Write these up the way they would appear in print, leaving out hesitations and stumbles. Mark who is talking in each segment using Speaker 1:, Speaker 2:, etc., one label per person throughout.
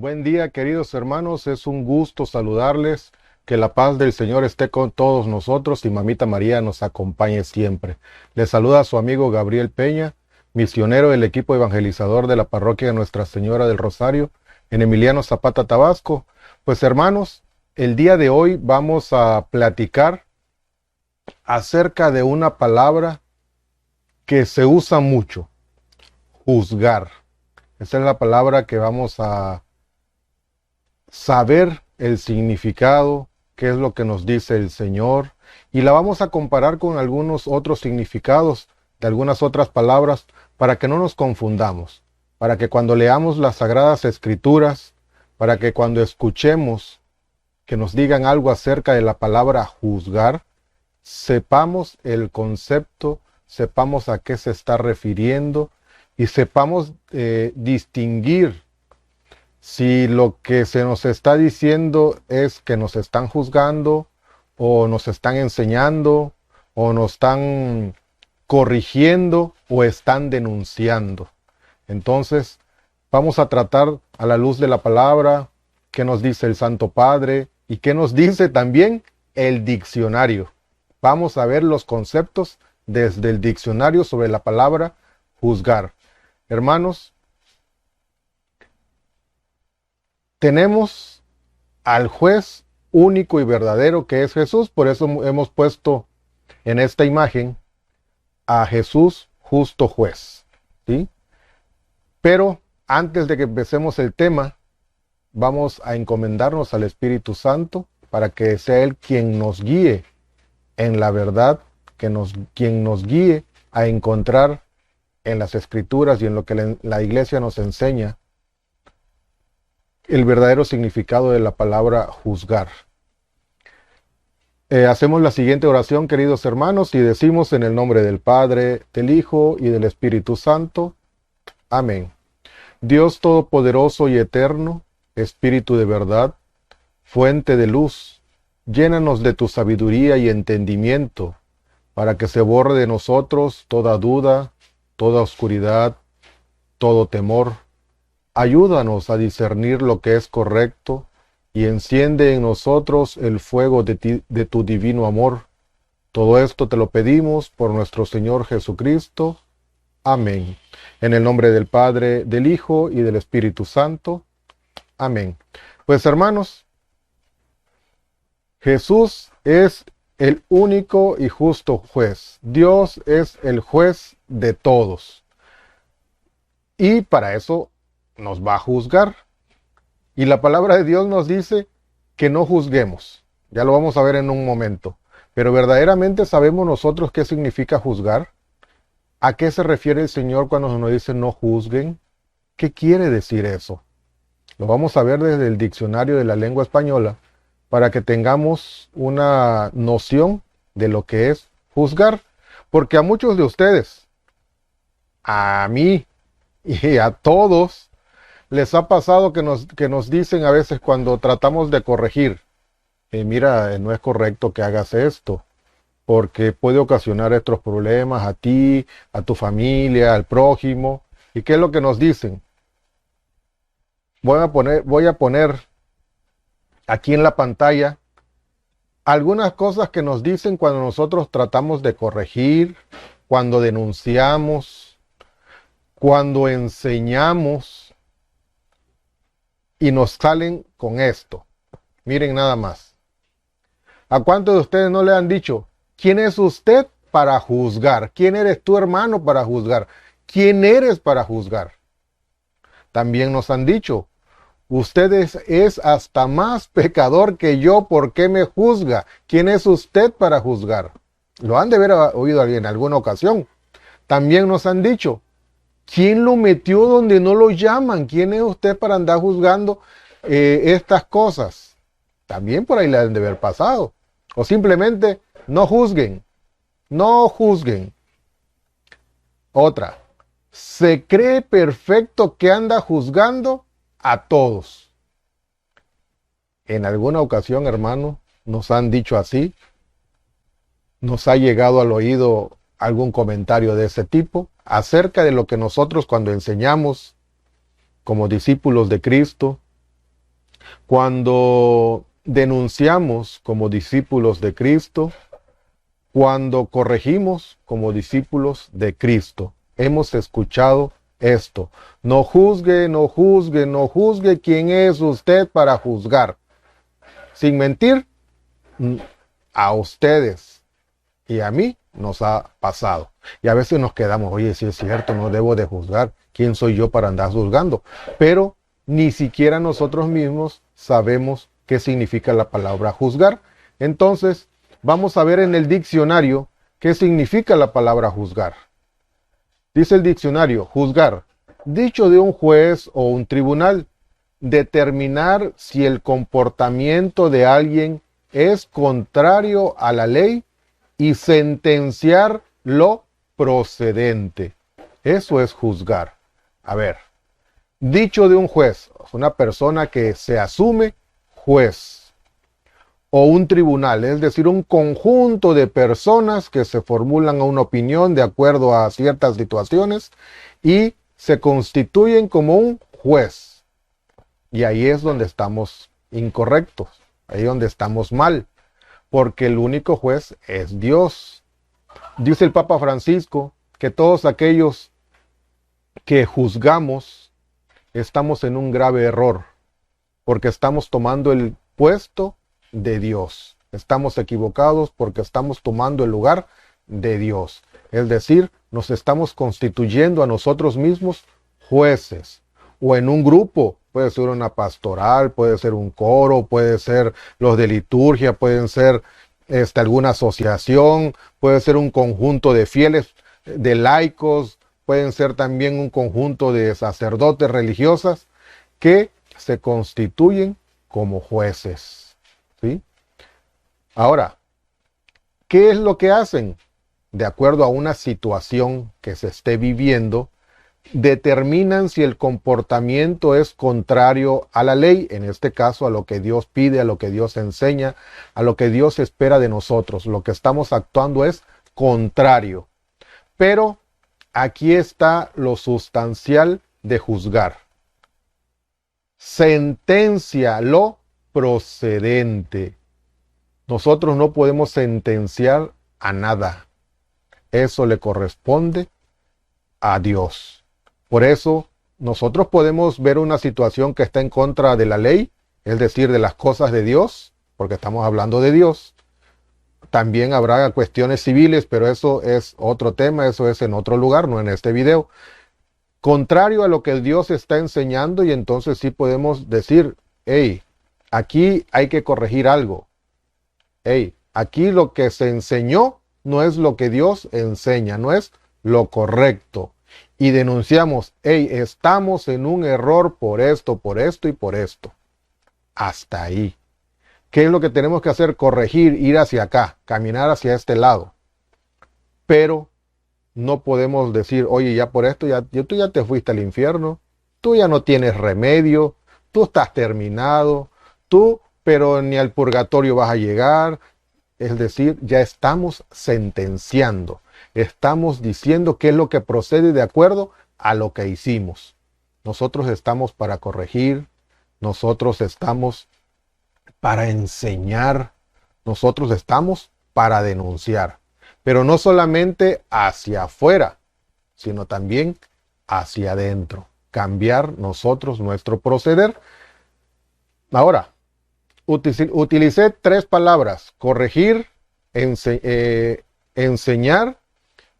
Speaker 1: Buen día, queridos hermanos. Es un gusto saludarles. Que la paz del Señor esté con todos nosotros y Mamita María nos acompañe siempre. Les saluda a su amigo Gabriel Peña, misionero del equipo evangelizador de la parroquia de Nuestra Señora del Rosario en Emiliano Zapata, Tabasco. Pues hermanos, el día de hoy vamos a platicar acerca de una palabra que se usa mucho: juzgar. Esa es la palabra que vamos a saber el significado, qué es lo que nos dice el Señor, y la vamos a comparar con algunos otros significados de algunas otras palabras para que no nos confundamos, para que cuando leamos las Sagradas Escrituras, para que cuando escuchemos que nos digan algo acerca de la palabra juzgar, sepamos el concepto, sepamos a qué se está refiriendo y sepamos distinguir si lo que se nos está diciendo es que nos están juzgando, o nos están enseñando, o nos están corrigiendo, o están denunciando. Entonces, vamos a tratar a la luz de la palabra, qué nos dice el Santo Padre, y qué nos dice también el diccionario. Vamos a ver los conceptos desde el diccionario sobre la palabra juzgar. Hermanos, tenemos al juez único y verdadero, que es Jesús. Por eso hemos puesto en esta imagen a Jesús justo juez, ¿sí? Pero antes de que empecemos el tema, vamos a encomendarnos al Espíritu Santo para que sea Él quien nos guíe en la verdad, quien nos guíe a encontrar en las Escrituras y en lo que la Iglesia nos enseña el verdadero significado de la palabra juzgar. Hacemos la siguiente oración, queridos hermanos, y decimos: en el nombre del Padre, del Hijo y del Espíritu Santo. Amén. Dios todopoderoso y eterno, Espíritu de verdad, fuente de luz, llénanos de tu sabiduría y entendimiento, para que se borre de nosotros toda duda, toda oscuridad, todo temor. Ayúdanos a discernir lo que es correcto y enciende en nosotros el fuego de tu divino amor. Todo esto te lo pedimos por nuestro Señor Jesucristo. Amén. En el nombre del Padre, del Hijo y del Espíritu Santo. Amén. Pues hermanos, Jesús es el único y justo juez. Dios es el juez de todos. Y para eso nos va a juzgar. Y la palabra de Dios nos dice que no juzguemos. Ya lo vamos a ver en un momento. Pero verdaderamente sabemos nosotros qué significa juzgar. ¿A qué se refiere el Señor cuando nos dice no juzguen? ¿Qué quiere decir eso? Lo vamos a ver desde el diccionario de la lengua española para que tengamos una noción de lo que es juzgar. Porque a muchos de ustedes, a mí y a todos, les ha pasado que nos dicen a veces cuando tratamos de corregir: mira, no es correcto que hagas esto, porque puede ocasionar estos problemas a ti, a tu familia, al prójimo. ¿Y qué es lo que nos dicen? Voy a poner aquí en la pantalla algunas cosas que nos dicen cuando nosotros tratamos de corregir, cuando denunciamos, cuando enseñamos, y nos salen con esto. Miren nada más. ¿A cuántos de ustedes no le han dicho: ¿quién es usted para juzgar? ¿Quién eres tú, hermano, para juzgar? ¿Quién eres para juzgar? También nos han dicho: usted es hasta más pecador que yo, ¿por qué me juzga? ¿Quién es usted para juzgar? Lo han de haber oído en alguna ocasión. También nos han dicho: ¿quién lo metió donde no lo llaman? ¿Quién es usted para andar juzgando estas cosas? También por ahí le han de haber pasado. O simplemente: no juzguen, no juzguen. Otra: se cree perfecto que anda juzgando a todos. En alguna ocasión, hermano, nos han dicho así. Nos ha llegado al oído algún comentario de ese tipo acerca de lo que nosotros, cuando enseñamos como discípulos de Cristo, cuando denunciamos como discípulos de Cristo, cuando corregimos como discípulos de Cristo. Hemos escuchado esto. No juzgue, no juzgue, no juzgue. ¿Quién es usted para juzgar? Sin mentir, a ustedes y a mí nos ha pasado. Y a veces nos quedamos, oye, si es cierto, no debo de juzgar. ¿Quién soy yo para andar juzgando? Pero ni siquiera nosotros mismos sabemos qué significa la palabra juzgar. Entonces, vamos a ver en el diccionario qué significa la palabra juzgar. Dice el diccionario, juzgar, dicho de un juez o un tribunal, determinar si el comportamiento de alguien es contrario a la ley y sentenciar lo procedente. Eso es juzgar. A ver, dicho de un juez, una persona que se asume juez, o un tribunal, es decir, un conjunto de personas que se formulan una opinión de acuerdo a ciertas situaciones y se constituyen como un juez. Y ahí es donde estamos incorrectos, ahí es donde estamos mal, porque el único juez es Dios. Dice el Papa Francisco que todos aquellos que juzgamos estamos en un grave error, porque estamos tomando el puesto de Dios. Estamos equivocados porque estamos tomando el lugar de Dios. Es decir, nos estamos constituyendo a nosotros mismos jueces. O en un grupo, puede ser una pastoral, puede ser un coro, puede ser los de liturgia, pueden ser alguna asociación, puede ser un conjunto de fieles, de laicos, pueden ser también un conjunto de sacerdotes religiosas que se constituyen como jueces. ¿Sí? Ahora, ¿qué es lo que hacen? De acuerdo a una situación que se esté viviendo, determinan si el comportamiento es contrario a la ley, en este caso a lo que Dios pide, a lo que Dios enseña, a lo que Dios espera de nosotros. Lo que estamos actuando es contrario. Pero aquí está lo sustancial de juzgar. Sentencia lo procedente. Nosotros no podemos sentenciar a nada. Eso le corresponde a Dios. Por eso nosotros podemos ver una situación que está en contra de la ley, es decir, de las cosas de Dios, porque estamos hablando de Dios. También habrá cuestiones civiles, pero eso es otro tema, eso es en otro lugar, no en este video. Contrario a lo que Dios está enseñando, y entonces sí podemos decir, hey, aquí hay que corregir algo. Hey, aquí lo que se enseñó no es lo que Dios enseña, no es lo correcto. Y denunciamos, hey, estamos en un error por esto y por esto. Hasta ahí. ¿Qué es lo que tenemos que hacer? Corregir, ir hacia acá, caminar hacia este lado. Pero no podemos decir, oye, ya por esto, tú ya te fuiste al infierno, tú ya no tienes remedio, tú estás terminado, pero ni al purgatorio vas a llegar. Es decir, ya estamos sentenciando, estamos diciendo qué es lo que procede de acuerdo a lo que hicimos. Nosotros estamos para corregir, nosotros estamos para enseñar, nosotros estamos para denunciar, pero no solamente hacia afuera, sino también hacia adentro, cambiar nosotros nuestro proceder. Ahora, utilicé 3 palabras: corregir, enseñar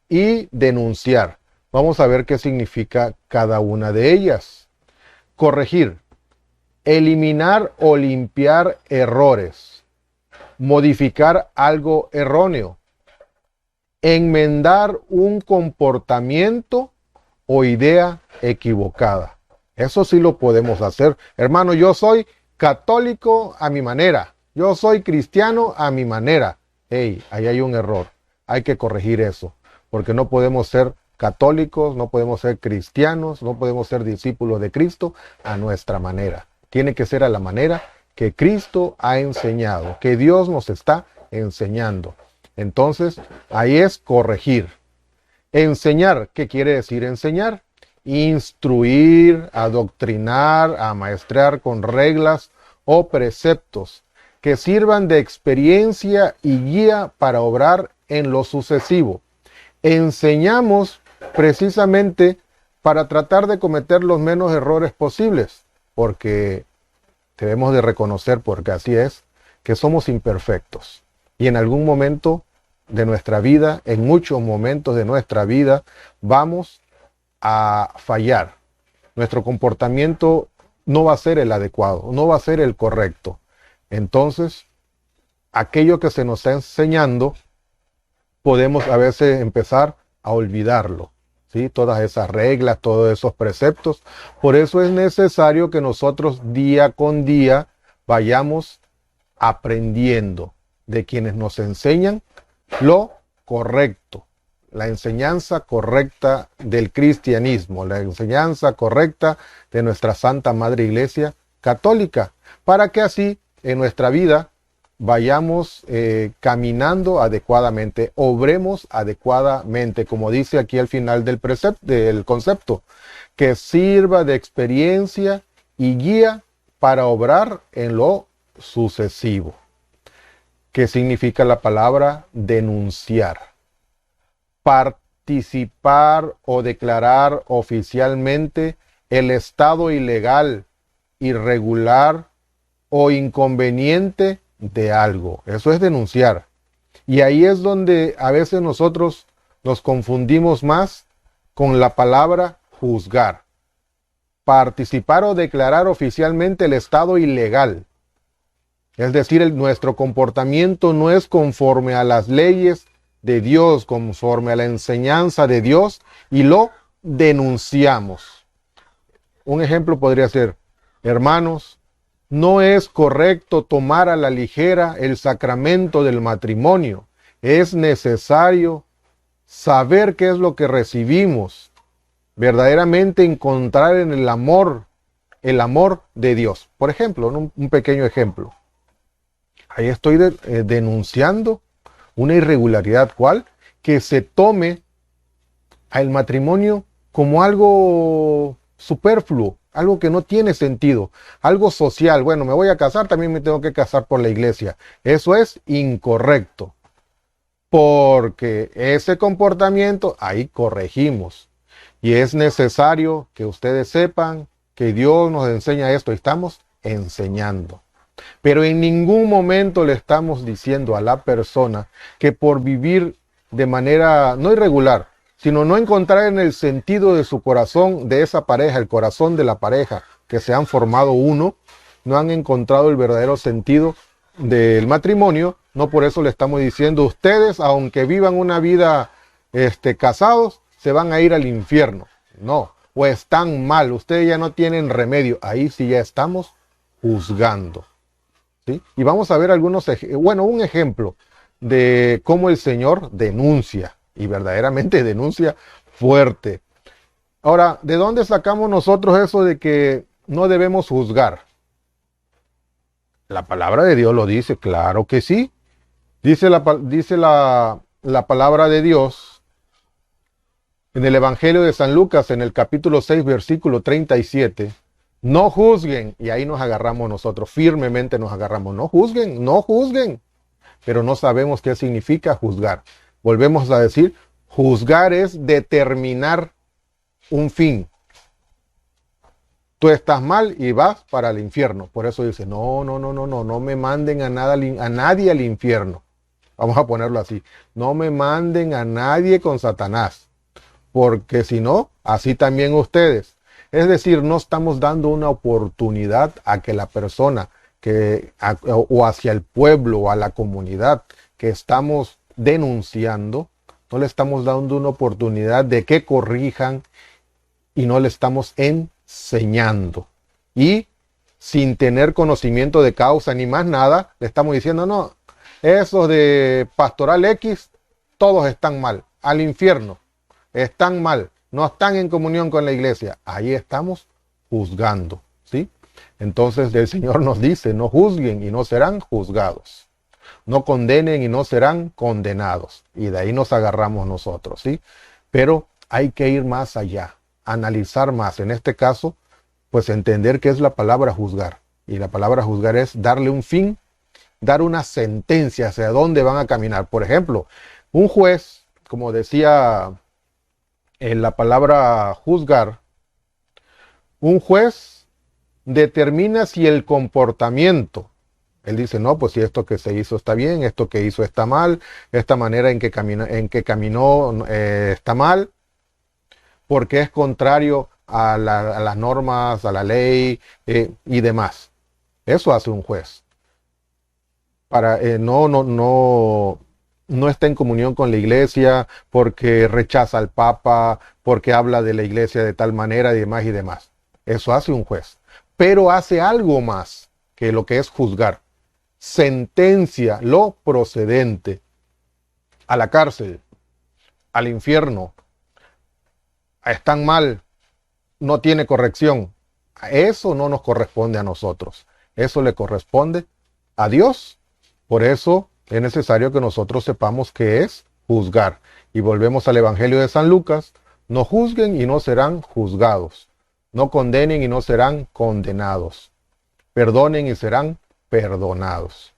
Speaker 1: y denunciar. Vamos a ver qué significa cada una de ellas. Corregir: eliminar o limpiar errores, modificar algo erróneo, enmendar un comportamiento o idea equivocada. Eso sí lo podemos hacer. Hermano, yo soy católico a mi manera, yo soy cristiano a mi manera. Hey, ahí hay un error, hay que corregir eso, porque no podemos ser católicos, no podemos ser cristianos, no podemos ser discípulos de Cristo a nuestra manera. Tiene que ser a la manera que Cristo ha enseñado, que Dios nos está enseñando. Entonces, ahí es corregir. Enseñar, ¿qué quiere decir enseñar? Instruir, adoctrinar, amaestrar con reglas o preceptos que sirvan de experiencia y guía para obrar en lo sucesivo. Enseñamos precisamente para tratar de cometer los menos errores posibles, porque debemos de reconocer, porque así es, que somos imperfectos. Y en algún momento de nuestra vida, en muchos momentos de nuestra vida, vamos a fallar. Nuestro comportamiento no va a ser el adecuado, no va a ser el correcto. Entonces, aquello que se nos está enseñando, podemos a veces empezar a olvidarlo, ¿sí? Todas esas reglas, todos esos preceptos. Por eso es necesario que nosotros día con día vayamos aprendiendo de quienes nos enseñan lo correcto, la enseñanza correcta del cristianismo, la enseñanza correcta de nuestra Santa Madre Iglesia Católica, para que así en nuestra vida vayamos caminando adecuadamente, obremos adecuadamente, como dice aquí al final del concepto, que sirva de experiencia y guía para obrar en lo sucesivo. ¿Qué significa la palabra denunciar? Participar o declarar oficialmente el estado ilegal, irregular o inconveniente de algo. Eso es denunciar. Y ahí es donde a veces nosotros nos confundimos más con la palabra juzgar. Participar o declarar oficialmente el estado ilegal. Es decir, nuestro comportamiento no es conforme a las leyes de Dios, conforme a la enseñanza de Dios, y lo denunciamos. Un ejemplo podría ser, hermanos, no es correcto tomar a la ligera el sacramento del matrimonio. Es necesario saber qué es lo que recibimos, verdaderamente encontrar en el amor de Dios. Por ejemplo, un pequeño ejemplo. Ahí estoy denunciando una irregularidad, ¿cuál? Que se tome al matrimonio como algo superfluo, algo que no tiene sentido, algo social. Bueno, me voy a casar, también me tengo que casar por la iglesia. Eso es incorrecto, porque ese comportamiento ahí corregimos. Y es necesario que ustedes sepan que Dios nos enseña esto, y estamos enseñando. Pero en ningún momento le estamos diciendo a la persona que por vivir de manera no irregular, sino no encontrar en el sentido de su corazón, de esa pareja, el corazón de la pareja, que se han formado uno, no han encontrado el verdadero sentido del matrimonio. No por eso le estamos diciendo, ustedes, aunque vivan una vida casados, se van a ir al infierno. No, o están mal, ustedes ya no tienen remedio. Ahí sí ya estamos juzgando. ¿Sí? Y vamos a ver un ejemplo de cómo el Señor denuncia, y verdaderamente denuncia fuerte. Ahora, ¿de dónde sacamos nosotros eso de que no debemos juzgar? La palabra de Dios lo dice, claro que sí. Dice la palabra de Dios en el Evangelio de San Lucas, en el capítulo 6, versículo 37. No juzguen, y ahí nos agarramos nosotros, firmemente nos agarramos. No juzguen, no juzguen. Pero no sabemos qué significa juzgar. Volvemos a decir, juzgar es determinar un fin. Tú estás mal y vas para el infierno. Por eso dice, no me manden a nadie al infierno. Vamos a ponerlo así. No me manden a nadie con Satanás. Porque si no, así también ustedes. Es decir, no estamos dando una oportunidad a que la persona o hacia el pueblo o a la comunidad que estamos denunciando, no le estamos dando una oportunidad de que corrijan y no le estamos enseñando. Y sin tener conocimiento de causa ni más nada, le estamos diciendo, no, esos de Pastoral X, todos están mal, al infierno, están mal. No están en comunión con la iglesia. Ahí estamos juzgando, ¿sí? Entonces el Señor nos dice, no juzguen y no serán juzgados. No condenen y no serán condenados. Y de ahí nos agarramos nosotros, ¿sí? Pero hay que ir más allá, analizar más. En este caso, pues entender qué es la palabra juzgar. Y la palabra juzgar es darle un fin, dar una sentencia hacia dónde van a caminar. Por ejemplo, un juez, como decía en la palabra juzgar, un juez determina si el comportamiento, él dice, no, pues si esto que se hizo está bien, esto que hizo está mal, esta manera en que caminó está mal, porque es contrario a las normas, a la ley y demás. Eso hace un juez. No está en comunión con la iglesia porque rechaza al Papa, porque habla de la iglesia de tal manera y demás y demás. Eso hace un juez. Pero hace algo más que lo que es juzgar. Sentencia lo procedente a la cárcel, al infierno. Están mal, no tiene corrección. Eso no nos corresponde a nosotros. Eso le corresponde a Dios. Por eso es necesario que nosotros sepamos qué es juzgar. Y volvemos al Evangelio de San Lucas. No juzguen y no serán juzgados. No condenen y no serán condenados. Perdonen y serán perdonados.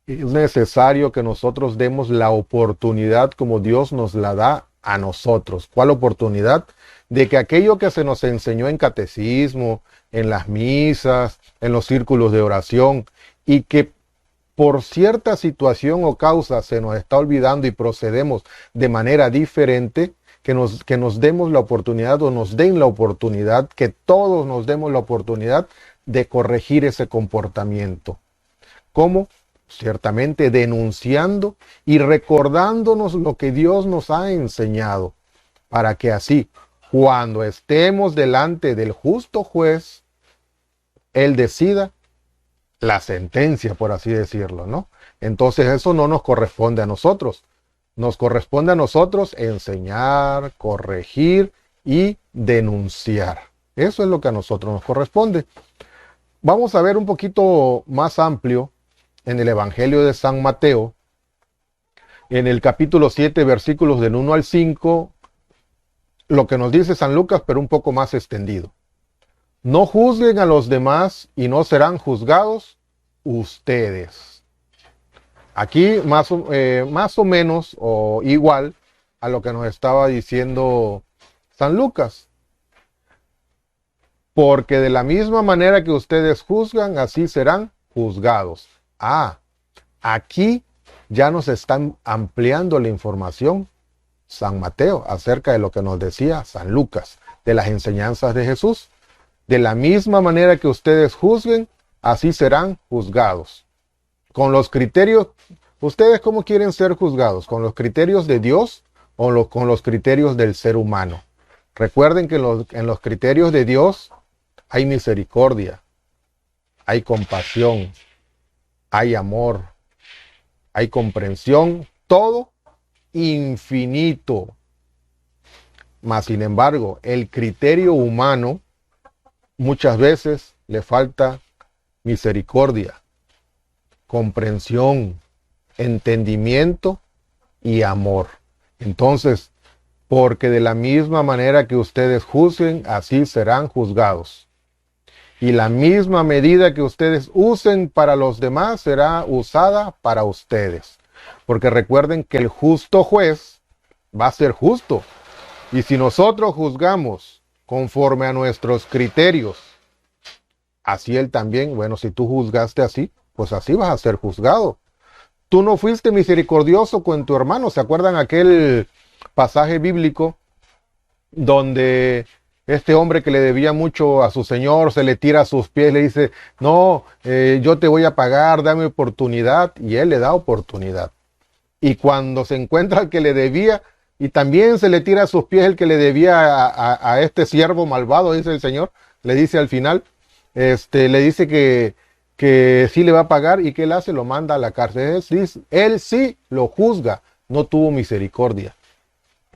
Speaker 1: Es necesario que nosotros demos la oportunidad como Dios nos la da a nosotros. ¿Cuál oportunidad? De que aquello que se nos enseñó en catecismo, en las misas, en los círculos de oración, y que por cierta situación o causa se nos está olvidando y procedemos de manera diferente, que nos demos la oportunidad o nos den la oportunidad, que todos nos demos la oportunidad de corregir ese comportamiento. ¿Cómo? Ciertamente denunciando y recordándonos lo que Dios nos ha enseñado, para que así, cuando estemos delante del justo juez, Él decida la sentencia, por así decirlo, ¿no? Entonces eso no nos corresponde a nosotros. Nos corresponde a nosotros enseñar, corregir y denunciar. Eso es lo que a nosotros nos corresponde. Vamos a ver un poquito más amplio en el Evangelio de San Mateo, en el capítulo 7, versículos del 1 al 5, lo que nos dice San Lucas, pero un poco más extendido. No juzguen a los demás y no serán juzgados ustedes. Aquí más o menos o igual a lo que nos estaba diciendo San Lucas. Porque de la misma manera que ustedes juzgan, así serán juzgados. Aquí ya nos están ampliando la información San Mateo acerca de lo que nos decía San Lucas, de las enseñanzas de Jesús. De la misma manera que ustedes juzguen, así serán juzgados. Con los criterios, ¿ustedes cómo quieren ser juzgados? ¿Con los criterios de Dios o con los criterios del ser humano? Recuerden que en los criterios de Dios hay misericordia, hay compasión, hay amor, hay comprensión, todo infinito. Mas, sin embargo, el criterio humano muchas veces le falta misericordia, comprensión, entendimiento y amor. Entonces, porque de la misma manera que ustedes juzguen, así serán juzgados. Y la misma medida que ustedes usen para los demás será usada para ustedes. Porque recuerden que el justo juez va a ser justo. Y si nosotros juzgamos conforme a nuestros criterios, así Él también, bueno, si tú juzgaste así, pues así vas a ser juzgado. Tú no fuiste misericordioso con tu hermano. ¿Se acuerdan aquel pasaje bíblico donde este hombre que le debía mucho a su señor se le tira a sus pies, le dice, no, yo te voy a pagar, dame oportunidad, y él le da oportunidad? Y cuando se encuentra al que le debía, y también se le tira a sus pies el que le debía a este siervo malvado, dice el Señor, le dice al final, le dice que sí le va a pagar, y que él hace, lo manda a la cárcel. Él sí lo juzga, no tuvo misericordia.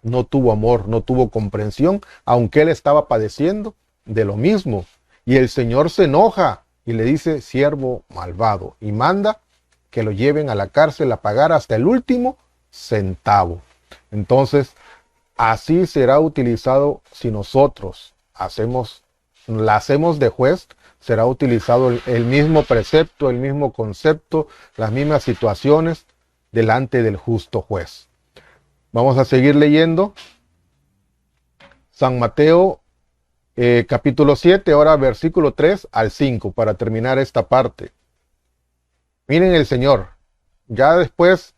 Speaker 1: No tuvo amor, no tuvo comprensión, aunque él estaba padeciendo de lo mismo. Y el Señor se enoja y le dice, siervo malvado, y manda que lo lleven a la cárcel a pagar hasta el último centavo. Entonces, así será utilizado si nosotros la hacemos de juez, será utilizado el mismo precepto, el mismo concepto, las mismas situaciones delante del justo juez. Vamos a seguir leyendo San Mateo capítulo 7, ahora versículo 3 al 5, para terminar esta parte. Miren el Señor, ya después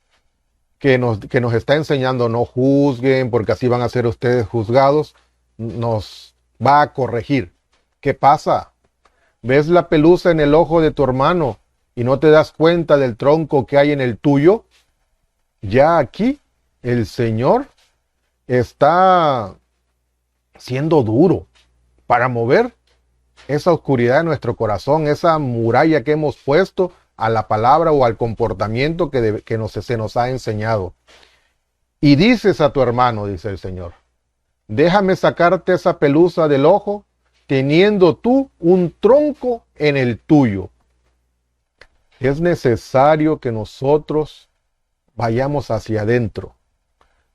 Speaker 1: que nos está enseñando no juzguen, porque así van a ser ustedes juzgados, nos va a corregir. ¿Qué pasa? ¿Ves la pelusa en el ojo de tu hermano y no te das cuenta del tronco que hay en el tuyo? Ya aquí el Señor está siendo duro para mover esa oscuridad en nuestro corazón, esa muralla que hemos puesto a la palabra o al comportamiento que se nos ha enseñado. Y dices a tu hermano, dice el Señor, déjame sacarte esa pelusa del ojo, teniendo tú un tronco en el tuyo. Es necesario que nosotros vayamos hacia adentro,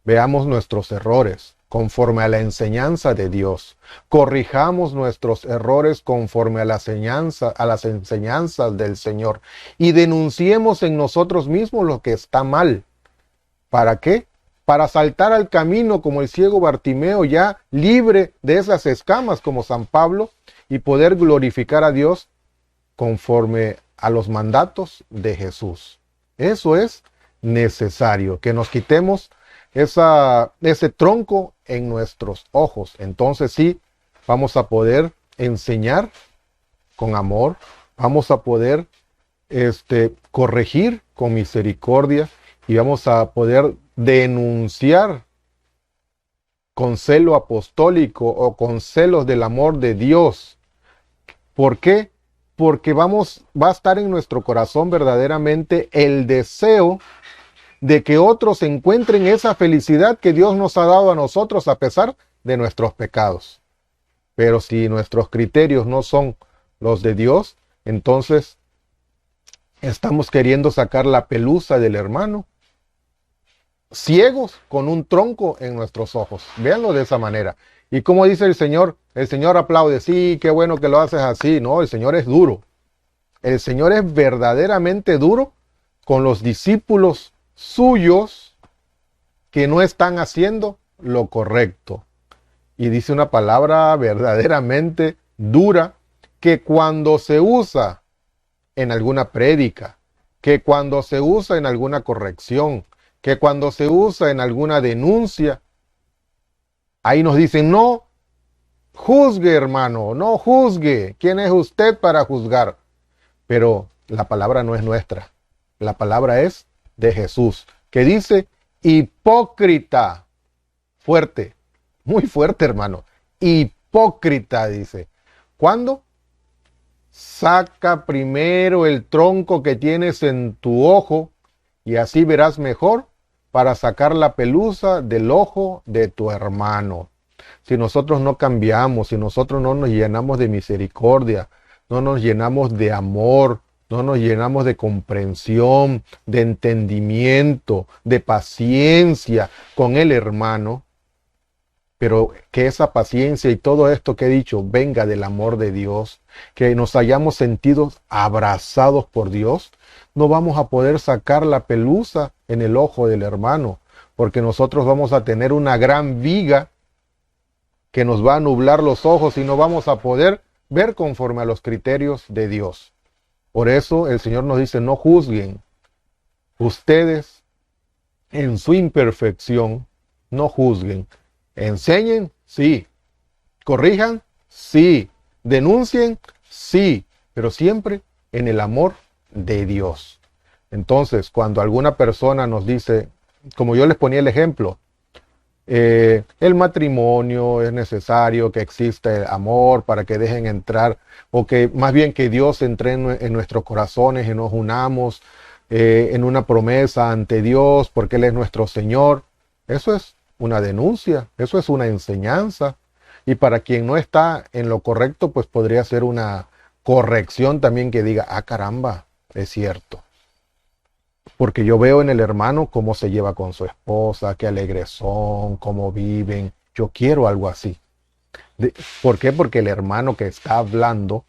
Speaker 1: veamos nuestros errores conforme a la enseñanza de Dios, corrijamos nuestros errores conforme a las enseñanzas del Señor y denunciemos en nosotros mismos lo que está mal. ¿Para qué? Para saltar al camino como el ciego Bartimeo, ya libre de esas escamas como San Pablo, y poder glorificar a Dios conforme a los mandatos de Jesús. Eso es necesario, que nos quitemos ese tronco en nuestros ojos. Entonces sí, vamos a poder enseñar con amor, vamos a poder corregir con misericordia y vamos a poder denunciar con celo apostólico o con celos del amor de Dios. ¿Por qué? Porque va a estar en nuestro corazón verdaderamente el deseo de que otros encuentren esa felicidad que Dios nos ha dado a nosotros a pesar de nuestros pecados. Pero si nuestros criterios no son los de Dios, entonces estamos queriendo sacar la pelusa del hermano, ciegos con un tronco en nuestros ojos. Véanlo de esa manera. Y como dice el Señor aplaude, sí, qué bueno que lo haces así. No, el Señor es duro. El Señor es verdaderamente duro con los discípulos suyos que no están haciendo lo correcto. Y dice una palabra verdaderamente dura, que cuando se usa en alguna prédica, que cuando se usa en alguna corrección, que cuando se usa en alguna denuncia, ahí nos dicen, no juzgue, hermano, no juzgue. ¿Quién es usted para juzgar? Pero la palabra no es nuestra. La palabra es de Jesús, que dice hipócrita. Fuerte, muy fuerte, hermano. Hipócrita, dice. ¿Cuándo? Saca primero el tronco que tienes en tu ojo y así verás mejor para sacar la pelusa del ojo de tu hermano. Si nosotros no cambiamos, si nosotros no nos llenamos de misericordia, no nos llenamos de amor, no nos llenamos de comprensión, de entendimiento, de paciencia con el hermano, pero que esa paciencia y todo esto que he dicho venga del amor de Dios, que nos hayamos sentido abrazados por Dios, no vamos a poder sacar la pelusa en el ojo del hermano, porque nosotros vamos a tener una gran viga que nos va a nublar los ojos y no vamos a poder ver conforme a los criterios de Dios. Por eso el Señor nos dice, no juzguen. Ustedes, en su imperfección, no juzguen. Enseñen, sí. Corrijan, sí. Denuncien, sí. Pero siempre en el amor de Dios. Entonces, cuando alguna persona nos dice, como yo les ponía el ejemplo, el matrimonio es necesario que exista el amor para que dejen entrar, o que más bien que Dios entre en nuestros corazones y nos unamos en una promesa ante Dios porque Él es nuestro Señor. Eso es una denuncia, eso es una enseñanza, y para quien no está en lo correcto, pues podría ser una corrección también, que diga, ah, caramba, es cierto. Porque yo veo en el hermano cómo se lleva con su esposa, qué alegres son, cómo viven. Yo quiero algo así. ¿Por qué? Porque el hermano que está hablando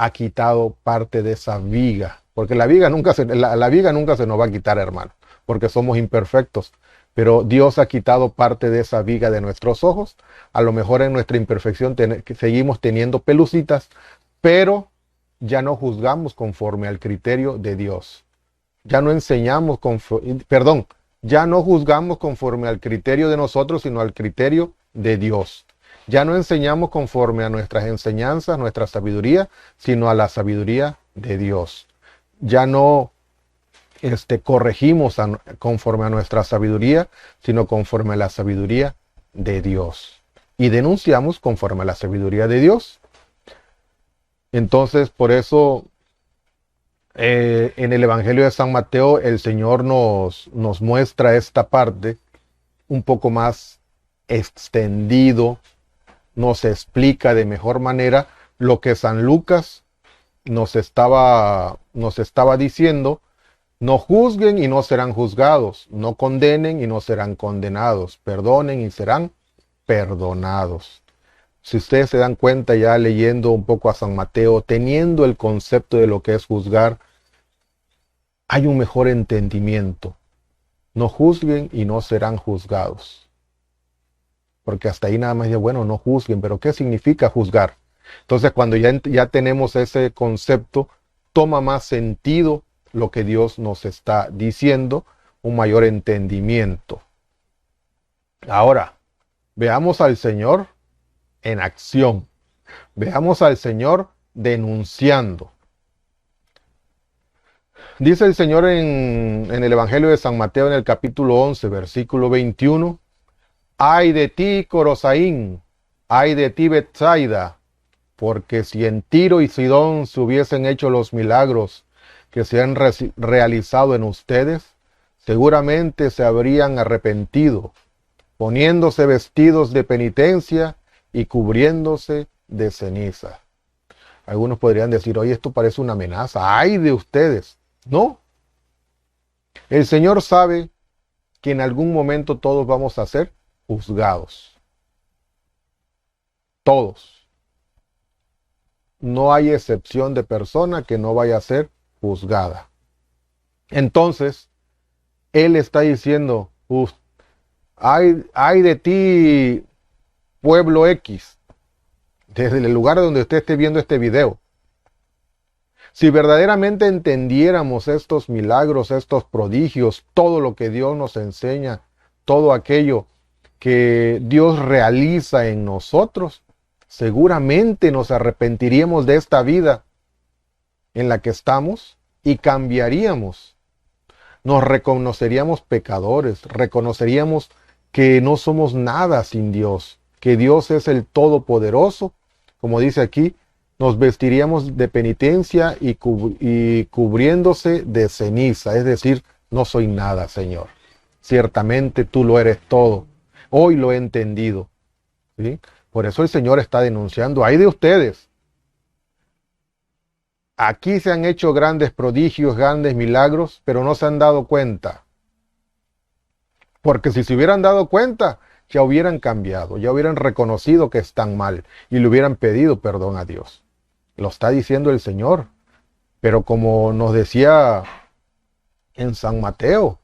Speaker 1: ha quitado parte de esa viga, porque la viga la viga nunca se nos va a quitar, hermano, porque somos imperfectos, pero Dios ha quitado parte de esa viga de nuestros ojos. A lo mejor en nuestra imperfección seguimos teniendo pelucitas, pero ya no juzgamos conforme al criterio de Dios. Ya no enseñamos, ya no juzgamos conforme al criterio de nosotros, sino al criterio de Dios. Ya no enseñamos conforme a nuestras enseñanzas, nuestra sabiduría, sino a la sabiduría de Dios. Ya no corregimos conforme a nuestra sabiduría, sino conforme a la sabiduría de Dios. Y denunciamos conforme a la sabiduría de Dios. Entonces, por eso, en el Evangelio de San Mateo, el Señor nos muestra esta parte un poco más extendido, nos explica de mejor manera lo que San Lucas nos estaba diciendo. No juzguen y no serán juzgados, no condenen y no serán condenados, perdonen y serán perdonados. Si ustedes se dan cuenta, ya leyendo un poco a San Mateo, teniendo el concepto de lo que es juzgar, hay un mejor entendimiento. No juzguen y no serán juzgados. Porque hasta ahí nada más dice, bueno, no juzguen, pero ¿qué significa juzgar? Entonces, cuando ya tenemos ese concepto, toma más sentido lo que Dios nos está diciendo, un mayor entendimiento. Ahora, veamos al Señor en acción. Veamos al Señor denunciando. Dice el Señor en el Evangelio de San Mateo, en el capítulo 11, versículo 21, ay de ti, Corosaín, ay de ti, Betsaida, porque si en Tiro y Sidón se hubiesen hecho los milagros que se han realizado en ustedes, seguramente se habrían arrepentido, poniéndose vestidos de penitencia y cubriéndose de ceniza. Algunos podrían decir, oye, esto parece una amenaza, ¡ay de ustedes! No. El Señor sabe que en algún momento todos vamos a ser juzgados. Todos. No hay excepción de persona que no vaya a ser juzgada. Entonces, Él está diciendo, ay de ti, pueblo X, desde el lugar donde usted esté viendo este video. Si verdaderamente entendiéramos estos milagros, estos prodigios, todo lo que Dios nos enseña, todo aquello que Dios realiza en nosotros, seguramente nos arrepentiríamos de esta vida en la que estamos y cambiaríamos. Nos reconoceríamos pecadores, reconoceríamos que no somos nada sin Dios, que Dios es el Todopoderoso, como dice aquí, nos vestiríamos de penitencia y cubriéndose de ceniza, es decir, no soy nada, Señor. Ciertamente tú lo eres todo. Hoy lo he entendido. ¿Sí? Por eso el Señor está denunciando, ay de ustedes. Aquí se han hecho grandes prodigios, grandes milagros, pero no se han dado cuenta. Porque si se hubieran dado cuenta, ya hubieran cambiado, ya hubieran reconocido que están mal y le hubieran pedido perdón a Dios. Lo está diciendo el Señor. Pero como nos decía en San Mateo,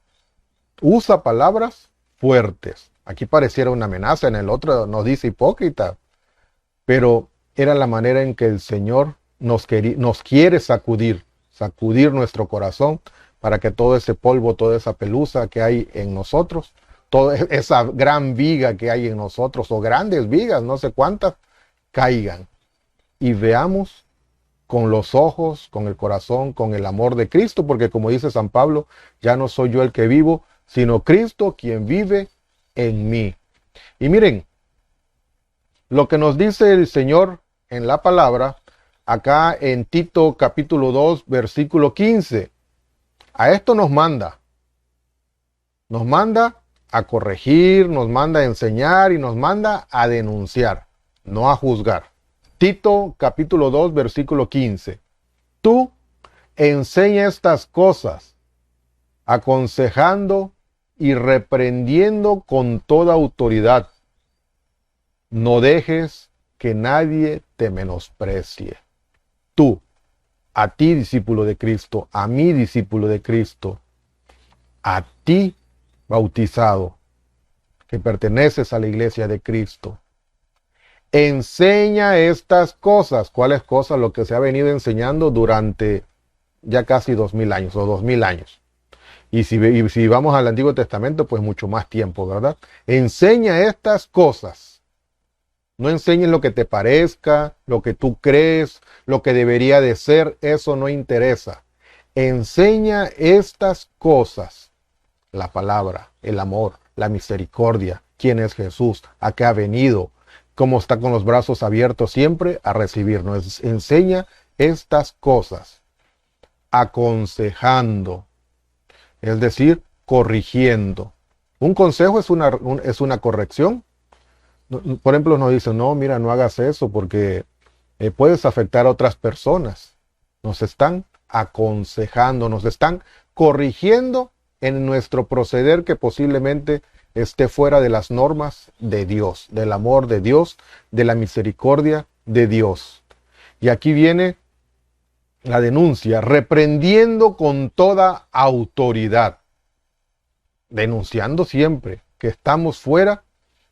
Speaker 1: usa palabras fuertes. Aquí pareciera una amenaza, en el otro nos dice hipócrita. Pero era la manera en que el Señor nos quiere sacudir nuestro corazón para que todo ese polvo, toda esa pelusa que hay en nosotros, toda esa gran viga que hay en nosotros, o grandes vigas, no sé cuántas, caigan. Y veamos con los ojos, con el corazón, con el amor de Cristo, porque como dice San Pablo, ya no soy yo el que vivo, sino Cristo quien vive en mí. Y miren, lo que nos dice el Señor en la palabra, acá en Tito capítulo 2, versículo 15, a esto nos manda a corregir, nos manda a enseñar y nos manda a denunciar, no a juzgar. Tito capítulo 2 versículo 15. Tú enseña estas cosas, aconsejando y reprendiendo con toda autoridad. No dejes que nadie te menosprecie. Tú, a ti, discípulo de Cristo, a mí, discípulo de Cristo, a ti, bautizado, que perteneces a la iglesia de Cristo. Enseña estas cosas. ¿Cuáles cosas? Lo que se ha venido enseñando durante ya casi 2000 años o 2000 años. Y si vamos al Antiguo Testamento, pues mucho más tiempo, ¿verdad? Enseña estas cosas. No enseñes lo que te parezca, lo que tú crees, lo que debería de ser. Eso no interesa. Enseña estas cosas. La palabra, el amor, la misericordia. ¿Quién es Jesús? ¿A qué ha venido? ¿Cómo está con los brazos abiertos siempre a recibirnos? Enseña estas cosas. Aconsejando. Es decir, corrigiendo. Un consejo es una corrección. Por ejemplo, nos dicen, no, mira, no hagas eso porque puedes afectar a otras personas. Nos están aconsejando, nos están corrigiendo en nuestro proceder que posiblemente esté fuera de las normas de Dios, del amor de Dios, de la misericordia de Dios. Y aquí viene la denuncia, reprendiendo con toda autoridad, denunciando siempre que estamos fuera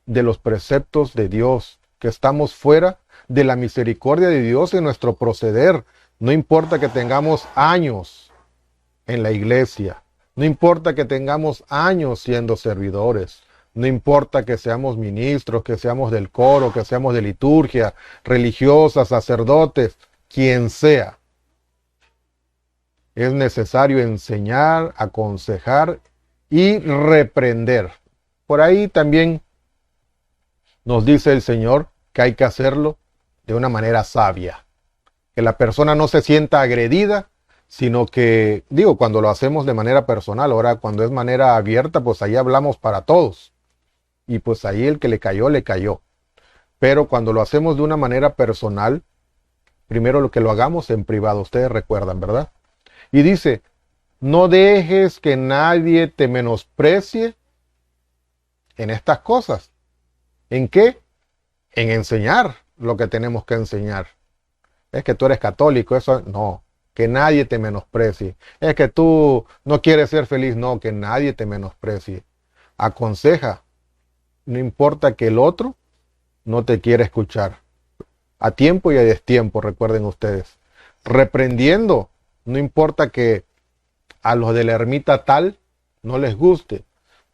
Speaker 1: de los preceptos de Dios, que estamos fuera de la misericordia de Dios en nuestro proceder. No importa que tengamos años en la iglesia, no importa que tengamos años siendo servidores, no importa que seamos ministros, que seamos del coro, que seamos de liturgia, religiosas, sacerdotes, quien sea. Es necesario enseñar, aconsejar y reprender. Por ahí también nos dice el Señor que hay que hacerlo de una manera sabia. Que la persona no se sienta agredida, sino que, cuando lo hacemos de manera personal, ahora cuando es manera abierta, pues ahí hablamos para todos. Y pues ahí el que le cayó, le cayó. Pero cuando lo hacemos de una manera personal, primero lo que lo hagamos en privado, ustedes recuerdan, ¿verdad? Y dice, no dejes que nadie te menosprecie en estas cosas. ¿En qué? En enseñar lo que tenemos que enseñar. Es que tú eres católico, eso no. Que nadie te menosprecie. Es que tú no quieres ser feliz, no, que nadie te menosprecie. Aconseja. No importa que el otro no te quiera escuchar. A tiempo y a destiempo, recuerden ustedes. Reprendiendo. No importa que a los de la ermita tal no les guste.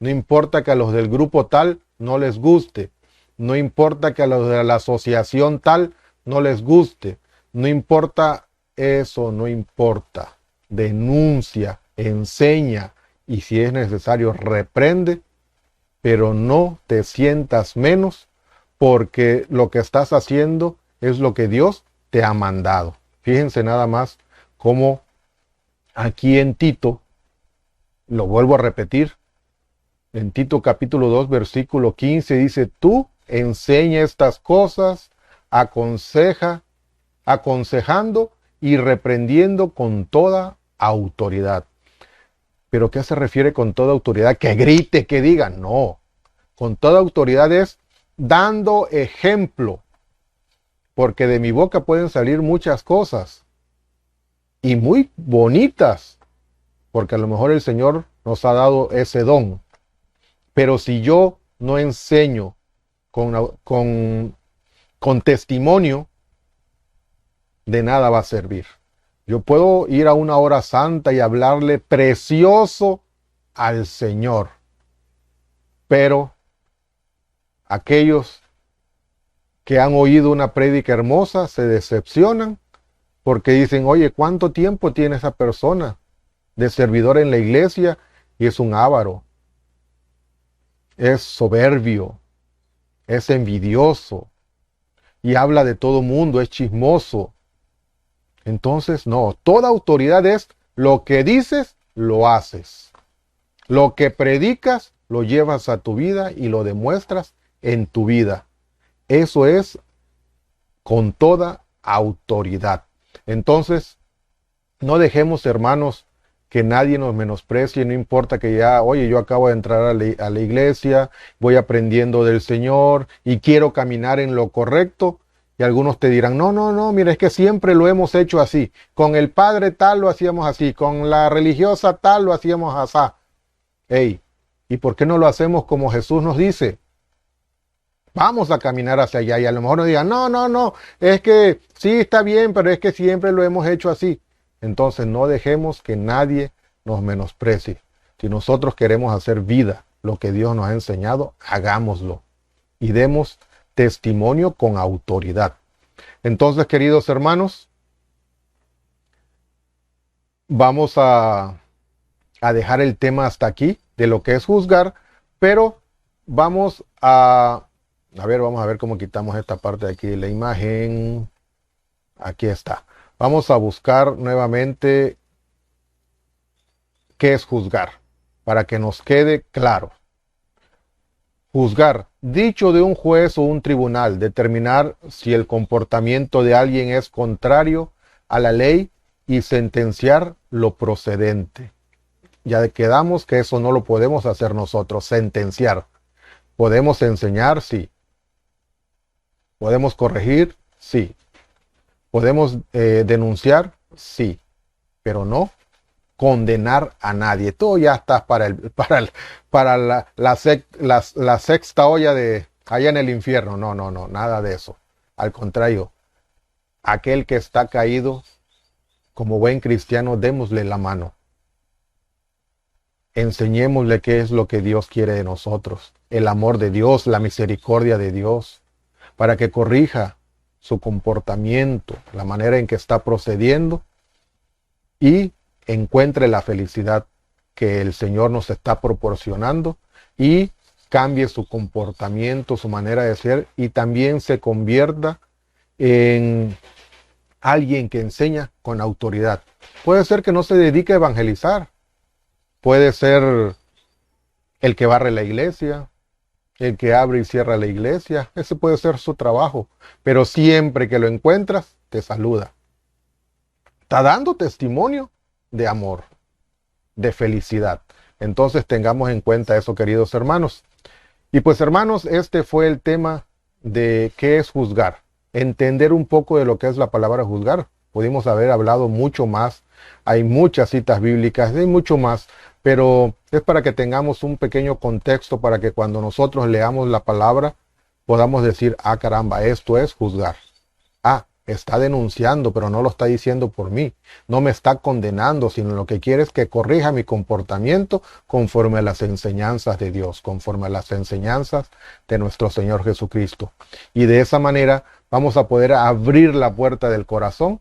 Speaker 1: No importa que a los del grupo tal no les guste. No importa que a los de la asociación tal no les guste. No importa eso, no importa. Denuncia, enseña y si es necesario reprende, pero no te sientas menos porque lo que estás haciendo es lo que Dios te ha mandado. Fíjense nada más cómo aquí en Tito, lo vuelvo a repetir, en Tito capítulo 2 versículo 15 dice, tú enseña estas cosas, aconsejando y reprendiendo con toda autoridad. ¿Pero qué se refiere con toda autoridad? Que grite, que diga. No, con toda autoridad es dando ejemplo, porque de mi boca pueden salir muchas cosas y muy bonitas, porque a lo mejor el Señor nos ha dado ese don. Pero si yo no enseño con testimonio, de nada va a servir. Yo puedo ir a una hora santa y hablarle precioso al Señor, pero aquellos que han oído una prédica hermosa se decepcionan porque dicen, oye, ¿cuánto tiempo tiene esa persona de servidor en la iglesia? Y es un avaro, es soberbio, es envidioso y habla de todo mundo, es chismoso. Entonces, no, toda autoridad es lo que dices, lo haces. Lo que predicas, lo llevas a tu vida y lo demuestras en tu vida. Eso es con toda autoridad. Entonces, no dejemos, hermanos, que nadie nos menosprecie, no importa que ya, oye, yo acabo de entrar a la iglesia, voy aprendiendo del Señor y quiero caminar en lo correcto. Y algunos te dirán, no, no, no, mira, es que siempre lo hemos hecho así. Con el padre tal lo hacíamos así, con la religiosa tal lo hacíamos así. Hey, ¿y por qué no lo hacemos como Jesús nos dice? Vamos a caminar hacia allá y a lo mejor nos digan, no, no, no, es que sí está bien, pero es que siempre lo hemos hecho así. Entonces no dejemos que nadie nos menosprecie. Si nosotros queremos hacer vida, lo que Dios nos ha enseñado, hagámoslo y demos testimonio con autoridad. Entonces, queridos hermanos, vamos a dejar el tema hasta aquí de lo que es juzgar, pero vamos vamos a ver cómo quitamos esta parte de aquí de la imagen. Aquí está. Vamos a buscar nuevamente qué es juzgar, para que nos quede claro. Juzgar, dicho de un juez o un tribunal, determinar si el comportamiento de alguien es contrario a la ley y sentenciar lo procedente. Ya quedamos que eso no lo podemos hacer nosotros, sentenciar. ¿Podemos enseñar? Sí. ¿Podemos corregir? Sí. ¿Podemos denunciar? Sí. Pero no condenar a nadie. Tú ya estás para la sexta olla de allá en el infierno. No, no, no, nada de eso. Al contrario, aquel que está caído, como buen cristiano, démosle la mano. Enseñémosle qué es lo que Dios quiere de nosotros, el amor de Dios, la misericordia de Dios, para que corrija su comportamiento, la manera en que está procediendo y encuentre la felicidad que el Señor nos está proporcionando y cambie su comportamiento, su manera de ser y también se convierta en alguien que enseña con autoridad. Puede ser que no se dedique a evangelizar, puede ser el que barre la iglesia, el que abre y cierra la iglesia, ese puede ser su trabajo, pero siempre que lo encuentras, te saluda. Está dando testimonio de amor, de felicidad. Entonces tengamos en cuenta eso, queridos hermanos. Y pues hermanos, este fue el tema de qué es juzgar. Entender un poco de lo que es la palabra juzgar. Pudimos haber hablado mucho más. Hay muchas citas bíblicas, hay mucho más. Pero es para que tengamos un pequeño contexto para que cuando nosotros leamos la palabra podamos decir, ah caramba, esto es juzgar. Ah, está denunciando, pero no lo está diciendo por mí. No me está condenando, sino lo que quiere es que corrija mi comportamiento conforme a las enseñanzas de Dios, conforme a las enseñanzas de nuestro Señor Jesucristo. Y de esa manera vamos a poder abrir la puerta del corazón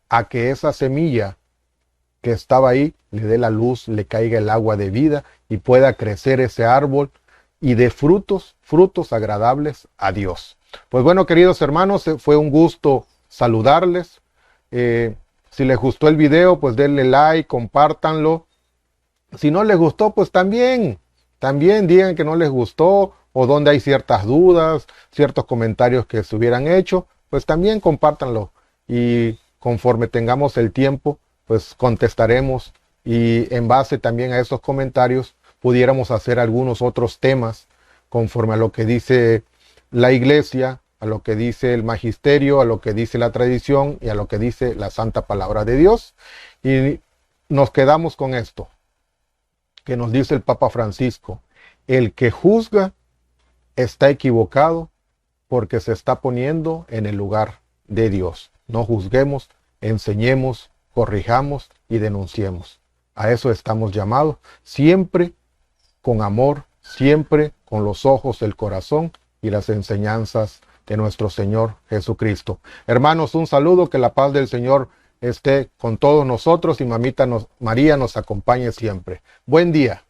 Speaker 1: a que esa semilla que estaba ahí le dé la luz, le caiga el agua de vida y pueda crecer ese árbol y de frutos agradables a Dios. Pues bueno, queridos hermanos, fue un gusto saludarles. Si les gustó el video, pues denle like, compártanlo. Si no les gustó, pues también digan que no les gustó o donde hay ciertas dudas, ciertos comentarios que se hubieran hecho, pues también compártanlo. Y conforme tengamos el tiempo, pues contestaremos y en base también a esos comentarios pudiéramos hacer algunos otros temas conforme a lo que dice la iglesia, a lo que dice el magisterio, a lo que dice la tradición y a lo que dice la santa palabra de Dios. Y nos quedamos con esto, que nos dice el Papa Francisco: el que juzga está equivocado porque se está poniendo en el lugar de Dios. No juzguemos, enseñemos, corrijamos y denunciemos. A eso estamos llamados, siempre con amor, siempre con los ojos del corazón y las enseñanzas de nuestro Señor Jesucristo. Hermanos, un saludo, que la paz del Señor esté con todos nosotros y Mamita María nos acompañe siempre. Buen día.